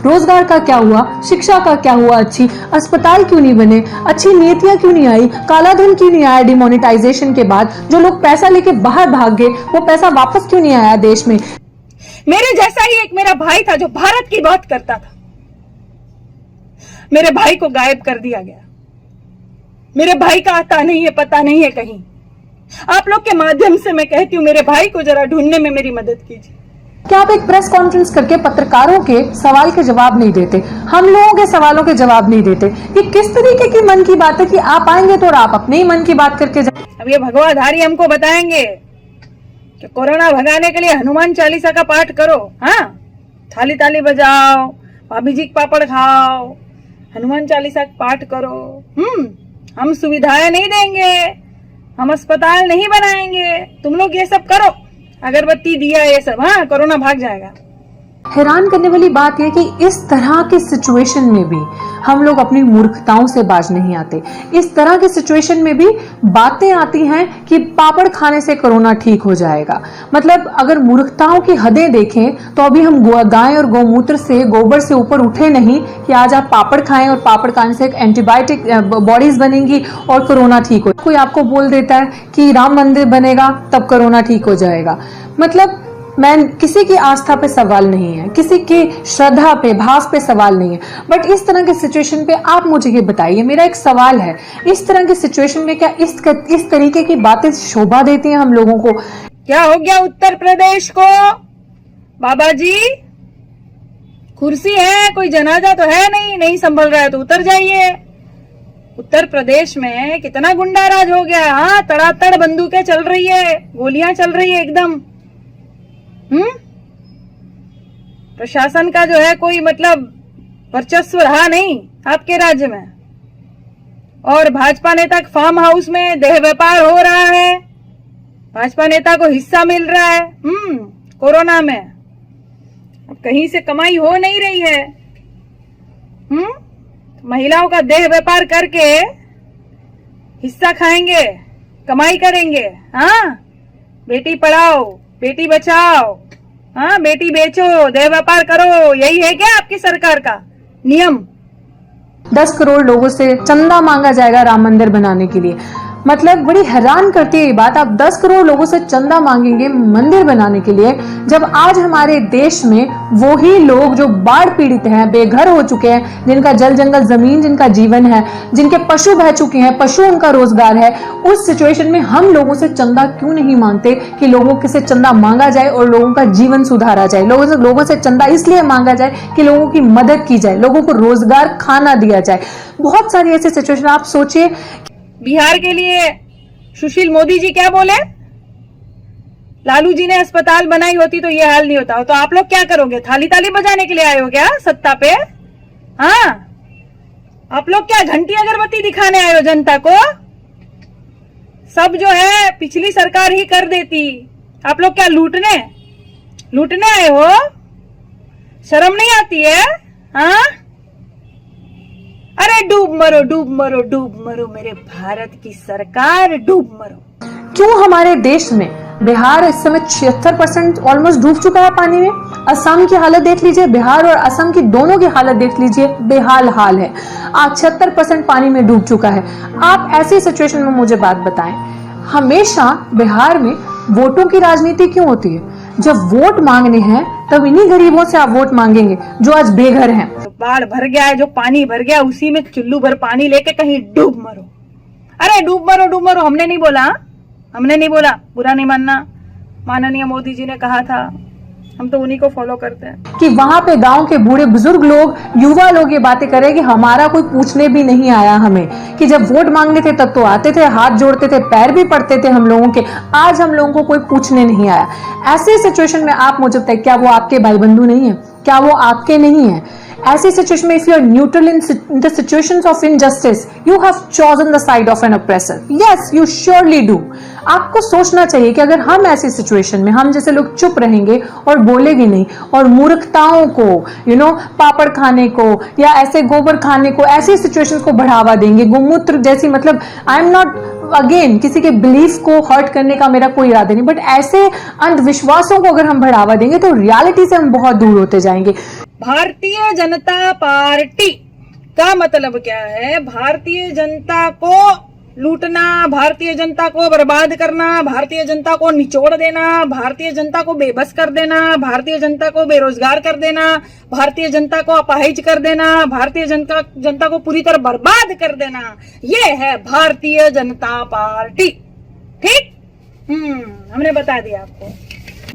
रोजगार का क्या हुआ, शिक्षा का क्या हुआ, अच्छी अस्पताल क्यों नहीं बने, अच्छी नीतियां क्यों नहीं आई, काला धन क्यों नहीं आया डिमोनेटाइजेशन के बाद, जो लोग पैसा लेके बाहर भाग गए वो पैसा वापस क्यों नहीं आया देश में। मेरे जैसा ही एक मेरा भाई था जो भारत की बात करता था, मेरे भाई को गायब कर दिया गया। मेरे भाई का आता नहीं है, पता नहीं है कहीं। आप लोग के माध्यम से मैं कहती हूँ मेरे भाई को जरा ढूंढने में मेरी मदद कीजिए। क्या आप एक प्रेस कॉन्फ्रेंस करके पत्रकारों के सवाल के जवाब नहीं देते, हम लोगों के सवालों के जवाब नहीं देते? ये किस तरीके की मन की बात है कि आप आएंगे तो आप अपने ही मन की बात करके अब ये भगवाधारी हमको बताएंगे कि कोरोना भगाने के लिए हनुमान चालीसा का पाठ करो, हाँ, थाली ताली बजाओ, भाभी जी पापड़ खाओ, हनुमान चालीसा का पाठ करो। हम सुविधाएं नहीं देंगे, हम अस्पताल नहीं बनाएंगे, तुम लोग ये सब करो, अगरबत्ती दिया ये सब, हाँ, कोरोना भाग जाएगा। हैरान करने वाली बात यह कि इस तरह की सिचुएशन में भी हम लोग अपनी मूर्खताओं से बाज नहीं आते। इस तरह की सिचुएशन में भी बातें आती हैं कि पापड़ खाने से कोरोना ठीक हो जाएगा। मतलब अगर मूर्खताओं की हदें देखें तो अभी हम गाय और गौमूत्र से, गोबर से ऊपर उठे नहीं कि आज आप पापड़ खाएं और पापड़ खाने से एक एंटीबायोटिक बॉडीज बनेंगी और कोरोना ठीक हो। कोई आपको बोल देता है कि राम मंदिर बनेगा तब कोरोना ठीक हो जाएगा। मतलब मैं किसी की आस्था पे सवाल नहीं है, किसी की श्रद्धा पे, भाव पे सवाल नहीं है, बट इस तरह के सिचुएशन पे आप मुझे ये बताइए, मेरा एक सवाल है, इस तरह के सिचुएशन में क्या इस तरीके की बातें शोभा देती हैं हम लोगों को? क्या हो गया उत्तर प्रदेश को बाबा जी? कुर्सी है, कोई जनाजा तो है नहीं, नहीं संभल रहा है तो उतर जाइए। उत्तर प्रदेश में कितना गुंडा राज हो गया, हाँ, तड़ातड़ बंदूकें चल रही है, गोलियां चल रही है एकदम। प्रशासन का जो है कोई मतलब वर्चस्व रहा नहीं आपके राज्य में, और भाजपा नेता के फार्म हाउस में देह व्यापार हो रहा है, भाजपा नेता को हिस्सा मिल रहा है कोरोना में। अब कहीं से कमाई हो नहीं रही है, महिलाओं का देह व्यापार करके हिस्सा खाएंगे, कमाई करेंगे। हाँ, बेटी पढ़ाओ, बेटी बचाओ, हाँ, बेटी बेचो, देह व्यापार करो, यही है क्या आपकी सरकार का नियम? 10 करोड़ लोगों से चंदा मांगा जाएगा राम मंदिर बनाने के लिए। मतलब बड़ी हैरान करती है ये बात, आप 10 करोड़ लोगों से चंदा मांगेंगे मंदिर बनाने के लिए, जब आज हमारे देश में वो ही लोग जो बाढ़ पीड़ित हैं, बेघर हो चुके हैं, जिनका जल जंगल जमीन जिनका जीवन है, जिनके पशु बह चुके हैं, पशु उनका रोजगार है, उस सिचुएशन में हम लोगों से चंदा क्यों नहीं मांगते कि लोगों से चंदा मांगा जाए और लोगों का जीवन सुधारा जाए। लोगों से चंदा इसलिए मांगा जाए कि लोगों की मदद की जाए, लोगों को रोजगार, खाना दिया जाए। बहुत सारी ऐसी सिचुएशन, आप सोचिए। बिहार के लिए सुशील मोदी जी क्या बोले? लालू जी ने अस्पताल बनाई होती तो ये हाल नहीं होता। तो आप लोग क्या करोगे? थाली ताली बजाने के लिए आए हो क्या सत्ता पे? हाँ, आप लोग क्या घंटी अगरबत्ती दिखाने आए हो जनता को? सब जो है पिछली सरकार ही कर देती, आप लोग क्या लूटने आए हो? शर्म नहीं आती है? हाँ, अरे डूब मरो, डूब मरो, डूब मरो मेरे भारत की सरकार, डूब मरो। क्यों हमारे देश में बिहार इस समय 76% ऑलमोस्ट डूब चुका है पानी में। असम की हालत देख लीजिए, बिहार और असम की दोनों की हालत देख लीजिए, बेहाल हाल है। आज 76% पानी में डूब चुका है। आप ऐसी सिचुएशन में मुझे बात बताएं, हमेशा बिहार में वोटों की राजनीति क्यों होती है? जब वोट मांगने हैं तब इन्हीं गरीबों से आप वोट मांगेंगे जो आज बेघर हैं। तो बाढ़ भर गया है, जो पानी भर गया उसी में चुल्लू भर पानी लेके कहीं डूब मरो। अरे डूब मरो, डूब मरो, हमने नहीं बोला, हमने नहीं बोला, बुरा नहीं मानना। माननीय मोदी जी ने कहा था, हम तो उन्हीं को फॉलो करते हैं। कि वहां पे गांव के बूढ़े बुजुर्ग लोग, युवा लोग ये बातें करें कि हमारा कोई पूछने भी नहीं आया हमें, कि जब वोट मांगने थे तब तो आते थे, हाथ जोड़ते थे, पैर भी पड़ते थे हम लोगों के, आज हम लोगों को कोई पूछने नहीं आया। ऐसे सिचुएशन में आप मुझे बताइए, क्या वो आपके भाई बंधु नहीं है? क्या वो आपके नहीं है? ऐसी सिचुएशन में if you are neutral in the situations of injustice, you have chosen the side of an oppressor. Yes, you surely do. आपको सोचना चाहिए कि अगर हम ऐसी सिचुएशन में, हम जैसे लोग चुप रहेंगे और बोलेंगे नहीं और मूर्खताओं को, पापड़ खाने को या ऐसे गोबर खाने को, ऐसी सिचुएशंस को बढ़ावा देंगे, गोमूत्र जैसी, मतलब आई एम नॉट अगेन किसी के बिलीफ को हर्ट करने का मेरा कोई इरादा नहीं, बट ऐसे अंधविश्वासों को अगर हम बढ़ावा देंगे तो रियलिटी से हम बहुत दूर होते जाएंगे। भारतीय जनता पार्टी का मतलब क्या है? भारतीय जनता को लूटना, भारतीय जनता को बर्बाद करना, भारतीय जनता को निचोड़ देना, भारतीय जनता को बेबस कर देना, भारतीय जनता को बेरोजगार कर देना, भारतीय जनता को अपाहिज कर देना, भारतीय जनता को पूरी तरह बर्बाद कर देना, ये है भारतीय जनता पार्टी। ठीक? हमने बता दिया आपको।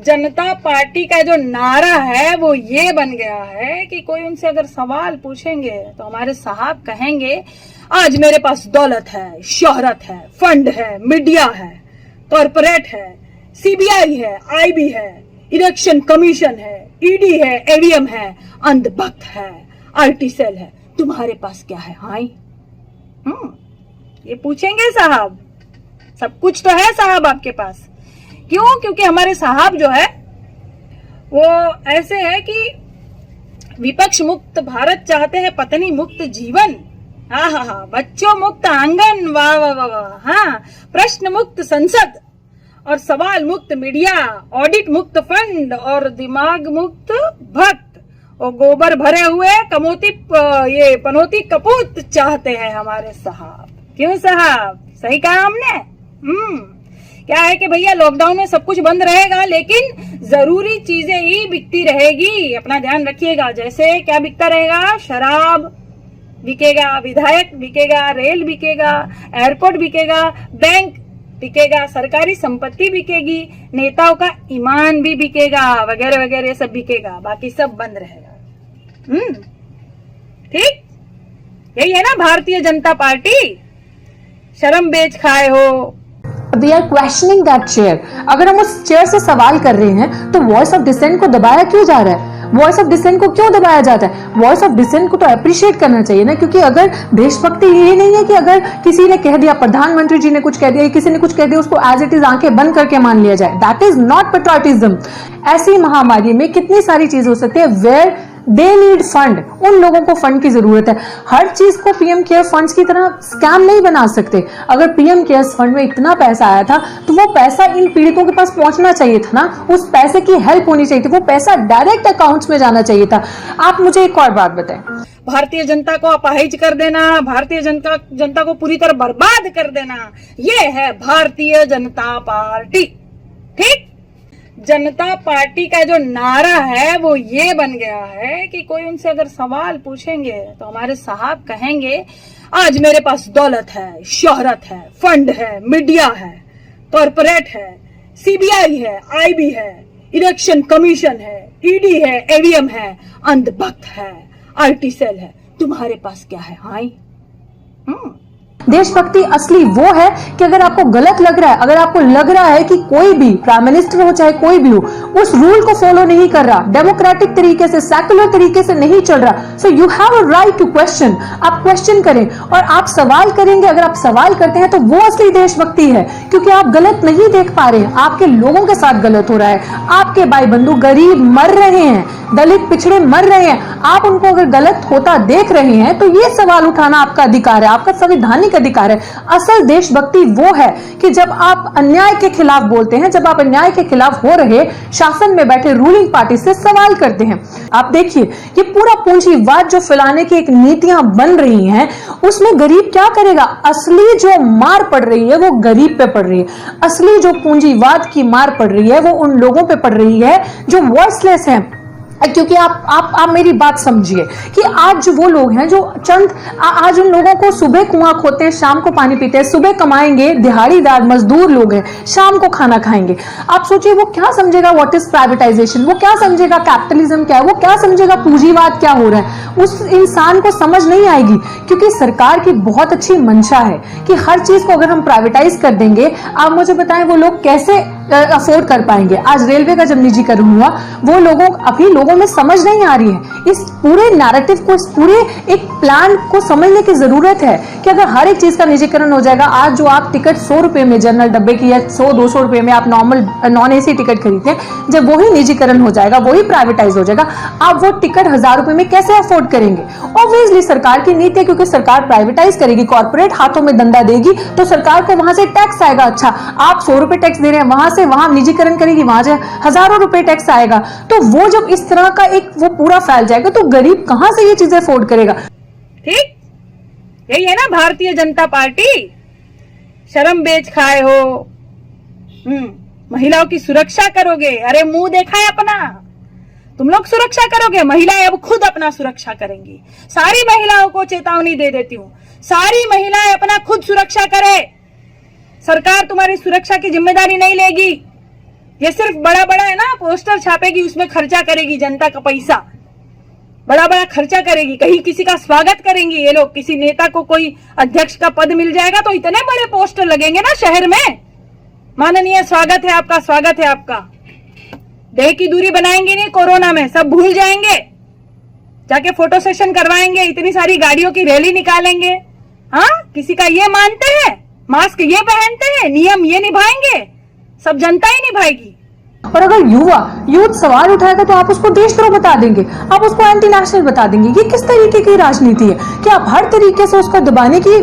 जनता पार्टी का जो नारा है वो ये बन गया है कि कोई उनसे अगर सवाल पूछेंगे तो हमारे साहब कहेंगे आज मेरे पास दौलत है, शोहरत है, फंड है, मीडिया है, कॉरपोरेट है, सीबीआई है, आईबी है, इलेक्शन कमीशन है, ईडी है, एवीएम है, अंधभक्त है, आईटी सेल है, तुम्हारे पास क्या है? हाई ये पूछेंगे साहब। सब कुछ तो है साहब आपके पास। क्यों? क्योंकि हमारे साहब जो है वो ऐसे है कि विपक्ष मुक्त भारत चाहते हैं, पत्नी मुक्त जीवन, हाँ, बच्चों मुक्त आंगन, वाह वाह वाह वाह, हाँ, प्रश्न मुक्त संसद और सवाल मुक्त मीडिया, ऑडिट मुक्त फंड और दिमाग मुक्त भक्त और गोबर भरे हुए ये पनौती कपूत चाहते हैं हमारे साहब। क्यों साहब? सही कहा हमने। क्या है कि भैया लॉकडाउन में सब कुछ बंद रहेगा लेकिन जरूरी चीजें ही बिकती रहेगी। अपना ध्यान रखिएगा। जैसे क्या बिकता रहेगा? शराब बिकेगा, विधायक बिकेगा, रेल बिकेगा, एयरपोर्ट बिकेगा, बैंक बिकेगा, सरकारी संपत्ति बिकेगी, नेताओं का ईमान भी बिकेगा, वगैरह वगैरह सब बिकेगा, बाकी सब बंद रहेगा। ठीक? यही है ना भारतीय जनता पार्टी। शर्म बेच खाए हो। We are questioning that chair. अगर हम उस चेयर से सवाल कर रहे हैं तो वॉइस ऑफ डिसेंट को दबाया क्यों जा रहा है? वॉइस ऑफ डिसेंट को क्यों दबाया जाता है? वॉइस ऑफ डिसेंट को तो अप्रिशिएट करना चाहिए ना, क्योंकि अगर देशभक्ति ये नहीं है कि अगर किसी ने कह दिया, प्रधानमंत्री जी ने कुछ कह दिया, किसी ने कुछ कह दिया, उसको एज इट इज आंखें बंद करके मान लिया जाए। That is not patriotism. ऐसी महामारी में कितनी सारी चीजें हो सकती है वेयर दे नीड फंड। उन लोगों को फंड की जरूरत है। हर चीज को पीएम केयर फंड्स की तरह स्कैम नहीं बना सकते। अगर पीएम केयर फंड में इतना पैसा आया था तो वो पैसा इन पीड़ितों के पास पहुंचना चाहिए था ना। उस पैसे की हेल्प होनी चाहिए थी। वो पैसा डायरेक्ट अकाउंट्स में जाना चाहिए था। आप मुझे एक और बात बताएं। भारतीय जनता को अपाहिज कर देना, भारतीय जनता को पूरी तरह बर्बाद कर देना, ये है भारतीय जनता पार्टी। ठीक? जनता पार्टी का जो नारा है वो ये बन गया है कि कोई उनसे अगर सवाल पूछेंगे तो हमारे साहब कहेंगे आज मेरे पास दौलत है, शोहरत है, फंड है, मीडिया है, कॉरपोरेट है, सीबीआई है, आईबी है, इलेक्शन कमीशन है, ईडी है, एवीएम है, अंधभक्त है, आईटी सेल है, तुम्हारे पास क्या है? हाई। देशभक्ति असली वो है कि अगर आपको गलत लग रहा है, अगर आपको लग रहा है कि कोई भी प्राइम मिनिस्टर हो चाहे कोई भी हो उस रूल को फॉलो नहीं कर रहा, डेमोक्रेटिक तरीके से, सेक्युलर तरीके से नहीं चल रहा, so you have a right to question. आप क्वेश्चन करें और आप सवाल करेंगे। अगर आप सवाल करते हैं तो वो असली देशभक्ति है, क्योंकि आप गलत नहीं देख पा रहे हैं। आपके लोगों के साथ गलत हो रहा है। आपके भाई बंधु गरीब मर रहे हैं, दलित पिछड़े मर रहे हैं। आप उनको अगर गलत होता देख रहे हैं तो ये सवाल उठाना आपका अधिकार है, आपका संवैधानिक अधिकार है। असल देशभक्ति वो है कि जब आप अन्याय के खिलाफ बोलते हैं, जब आप अन्याय के खिलाफ हो रहे शासन में बैठे रूलिंग पार्टी से सवाल करते हैं। आप देखिए ये पूरा पूंजीवाद जो फैलाने की एक नीतियां बन रही हैं, उसमें गरीब क्या करेगा? असली जो मार पड़ रही है वो गरीब पे पड़ रही है। असली जो पूंजीवाद की मार पड़ रही है वो उन लोगों पे पड़ रही है जो वॉइसलेस हैं। क्योंकि आप मेरी बात समझिए कि आज जो वो लोग हैं जो आज उन लोगों को सुबह कुआं खोदते हैं, शाम को पानी पीते हैं, सुबह कमाएंगे, दिहाड़ीदार मजदूर लोग हैं, शाम को खाना खाएंगे। आप सोचिए वो क्या समझेगा व्हाट इज प्राइवेटाइजेशन, वो क्या समझेगा कैपिटलिज्म क्या है, वो क्या समझेगा पूंजीवाद क्या हो रहा है। उस इंसान को समझ नहीं आएगी, क्योंकि सरकार की बहुत अच्छी मंशा है कि हर चीज को अगर हम प्राइवेटाइज कर देंगे, आप मुझे बताएं वो लोग कैसे अफोर्ड कर पाएंगे। आज रेलवे का जब निजीकरण हुआ, वो लोगों में समझ नहीं आ रही है। इस पूरे नैरेटिव को, इस पूरे एक प्लान को समझने की जरूरत है कि अगर हर एक चीज का निजीकरण हो जाएगा, आज जो आप टिकट 100 रुपए में जनरल डब्बे की या 100-200 रुपए में आप नॉर्मल नॉन एसी टिकट खरीदते हैं, जब वही निजीकरण हो जाएगा, वही प्राइवेटाइज हो जाएगा, आप वो टिकट 1000 रुपए में कैसे अफोर्ड करेंगे? ऑब्वियसली सरकार की नीति है, क्योंकि सरकार प्राइवेटाइज करेगी, कॉर्पोरेट हाथों में दंडा देगी तो सरकार को वहां से टैक्स आएगा। अच्छा, आप 100 रुपए टैक्स दे रहे हैं, वहां से वहां निजीकरण करेगी, वहां से हजारों रुपए टैक्स आएगा। तो वो जब इस तरह का एक वो पूरा फैल जाएगा तो गरीब कहां से ये चीजें अफोर्ड करेगा? ठीक, यही है ना भारतीय जनता पार्टी। शर्म बेच खाए हो। महिलाओं की सुरक्षा करोगे? अरे मुंह देखा है अपना। तुम लोग सुरक्षा करोगे, महिलाएं अब खुद अपना सुरक्षा करेंगी। सारी महिलाओं को चेतावनी दे देती हूं, सारी महिलाएं अपना खुद सुरक्षा करे। सरकार तुम्हारी सुरक्षा की जिम्मेदारी नहीं लेगी। ये सिर्फ बड़ा बड़ा है ना, पोस्टर छापेगी, उसमें खर्चा करेगी जनता का पैसा, बड़ा बड़ा खर्चा करेगी। कहीं किसी का स्वागत करेंगी ये लोग, किसी नेता को कोई अध्यक्ष का पद मिल जाएगा तो इतने बड़े पोस्टर लगेंगे ना शहर में, माननीय स्वागत है आपका, स्वागत है आपका। देह की दूरी बनाएंगे नहीं, कोरोना में सब भूल जाएंगे, जाके फोटो सेशन करवाएंगे, इतनी सारी गाड़ियों की रैली निकालेंगे। हाँ, किसी का ये मानते हैं, मास्क ये पहनते हैं, नियम ये निभाएंगे, सब जनता ही निभाएगी। और अगर यूथ सवाल उठाएगा तो आप उसको देशद्रोह बता देंगे, आप उसको एंटी नेशनल बता देंगे। ये किस तरीके की राजनीति है कि आप हर तरीके से उसको दबाने की,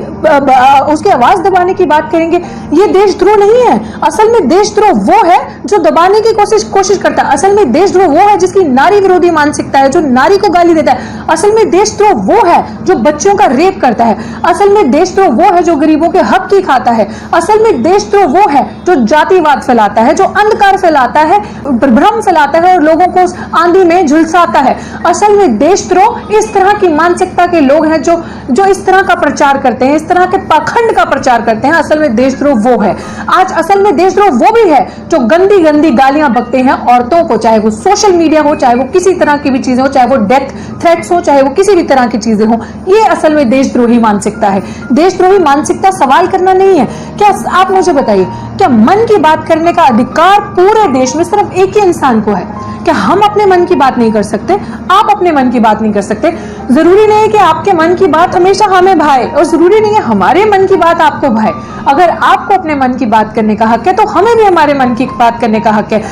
उसकी आवाज दबाने की बात करेंगे? ये देशद्रोह नहीं है। असल में देशद्रोह वो है जो दबाने की कोशिश करता है। असल में देशद्रोह वो है जिसकी नारी विरोधी मानसिकता है, जो नारी को गाली देता है। असल में देशद्रोह वो है जो बच्चों का रेप करता है। असल में देशद्रोह वो है जो गरीबों के हक की खाता है। असल में देशद्रोह वो है जो जातिवाद फैलाता है, जो अंधकार फैलाता है, भ्रम फैलाता है और लोगों को आंधी में झुलसाता है। असल में देशद्रोह इस तरह की मानसिकता के लोग हैं जो इस तरह का प्रचार करते हैं, इस तरह के पाखंड का प्रचार करते हैं। असल में देशद्रोह वो है। आज असल में देशद्रोह वो भी है जो गंदी गंदी गालियां बकते हैं औरतों को, चाहे वो सोशल मीडिया हो, चाहे वो किसी तरह की भी चीजें हो, चाहे वो डेथ थ्रेट्स हो, चाहे वो किसी भी तरह की चीजें हो। ये असल में देशद्रोही मानसिकता है। देशद्रोही मानसिकता सवाल करना नहीं है। क्या आप मुझे बताइए, क्या मन की बात करने का अधिकार पूरे देश में सिर्फ एक ही इंसान को है? क्या हम अपने मन की बात नहीं कर सकते? आप अपने मन की बात नहीं कर सकते? जरूरी नहीं है कि आपके मन की बात हमेशा हमें भाए, और जरूरी नहीं है हमारे मन की बात आपको भाए। अगर आपको अपने मन की बात करने का हक है तो हमें भी हमारे मन की बात करने का हक है।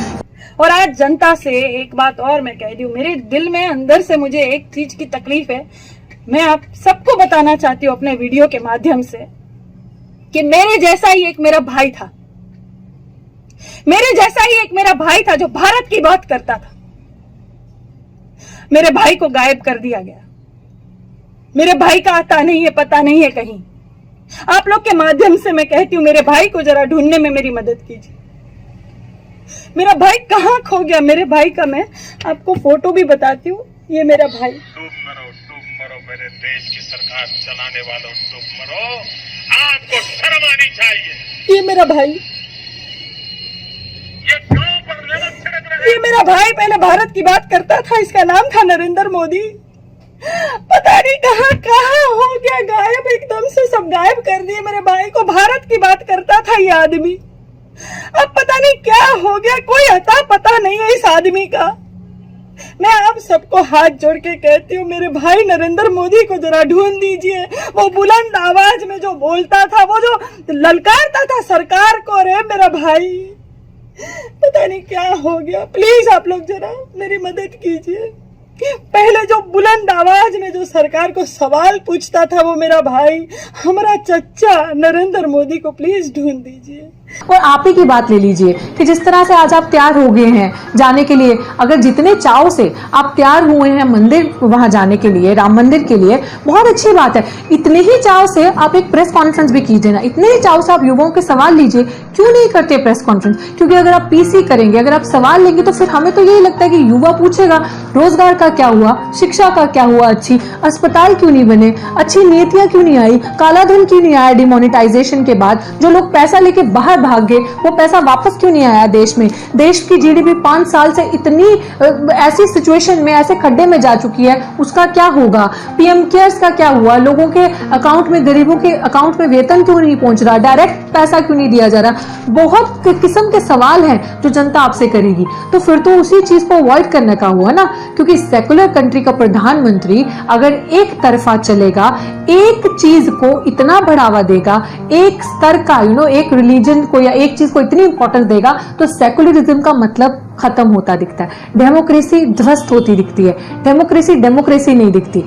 और आज जनता से एक बात और मैं कह दूं, मेरे दिल में अंदर से मुझे एक चीज की तकलीफ है। मैं आप सबको बताना चाहती हूँ अपने वीडियो के माध्यम से कि मेरे जैसा ही एक मेरा भाई था, मेरे जैसा ही एक मेरा भाई था जो भारत की बात करता था। मेरे भाई को गायब कर दिया गया। मेरे भाई का आता नहीं है, पता नहीं है कहीं। आप लोग के माध्यम से मैं कहती हूँ, मेरे भाई को जरा ढूंढने में मेरी मदद कीजिए। मेरा भाई कहाँ खो गया? मेरे भाई का मैं आपको फोटो भी बताती हूँ। ये मेरा भाई। डूब मरो मेरे देश की सरकार चलाने वालों, डूब मरो। आपको शर्म आनी चाहिए। ये मेरा भाई, ये गांव पर लेवल छिड़क रहे ये मेरा भाई पहले भारत की बात करता था। इसका नाम था नरेंद्र मोदी। पता नहीं कहाँ हो गया, गायब, एकदम से सब गायब कर दिए मेरे भाई को। भारत की बात करता था ये आदमी, अब पता नहीं क्या हो गया। कोई अता पता नहीं है इस आदमी का। मैं आप सबको हाथ जोड़ के कहती हूँ, मेरे भाई नरेंद्र मोदी को जरा ढूंढ दीजिए। वो बुलंद आवाज में जो बोलता था, वो जो ललकारता था सरकार को, रे मेरा भाई, पता नहीं क्या हो गया। प्लीज आप लोग जरा मेरी मदद कीजिए। पहले जो बुलंद आवाज में जो सरकार को सवाल पूछता था वो मेरा भाई, हमारा चच्चा नरेंद्र मोदी को प्लीज ढूंढ दीजिए। और आप ही की बात ले लीजिए कि जिस तरह से आज आप तैयार हो गए हैं जाने के लिए, अगर जितने चाव से आप तैयार हुए हैं मंदिर वहां जाने के लिए, राम मंदिर के लिए, बहुत अच्छी बात है। इतने ही चाव से आप एक प्रेस कॉन्फ्रेंस भी कीजिए ना, इतने ही चाव से आप युवाओं के सवाल लीजिए। क्यों नहीं करते प्रेस कॉन्फ्रेंस? क्योंकि अगर आप पीसी करेंगे, अगर आप सवाल लेंगे तो फिर हमें तो यही लगता है कि युवा पूछेगा रोजगार का क्या हुआ, शिक्षा का क्या हुआ, अच्छी अस्पताल क्यों नहीं बने, अच्छी नीतियां क्यों नहीं आई, काला धन क्यों नहीं आया डिमोनेटाइजेशन के बाद, जो लोग पैसा लेके बाहर भाग गए वो पैसा वापस क्यों नहीं आया देश में। देश की जीडीपी 5 साल से इतनी ऐसी सिचुएशन में, ऐसे खड्डे में जा चुकी है, उसका क्या होगा। पीएम केयर्स का क्या हुआ, लोगों के अकाउंट में, गरीबों के अकाउंट में वेतन क्यों नहीं पहुंच रहा, डायरेक्ट पैसा क्यों नहीं दिया जा रहा। बहुत किस्म के सवाल हैं जो जनता आपसे करेगी। तो फिर तो उसी चीज को अवॉइड करने का हुआ ना, क्योंकि सेकुलर कंट्री का प्रधानमंत्री अगर एक तरफा चलेगा, एक चीज को इतना बढ़ावा देगा, एक स्तर का एक रिलीजन को या एक चीज को इतनी इंपॉर्टेंस देगा, तो सेकुलरिज्म का मतलब खत्म होता दिखता है। डेमोक्रेसी ध्वस्त होती दिखती है। डेमोक्रेसी नहीं दिखती।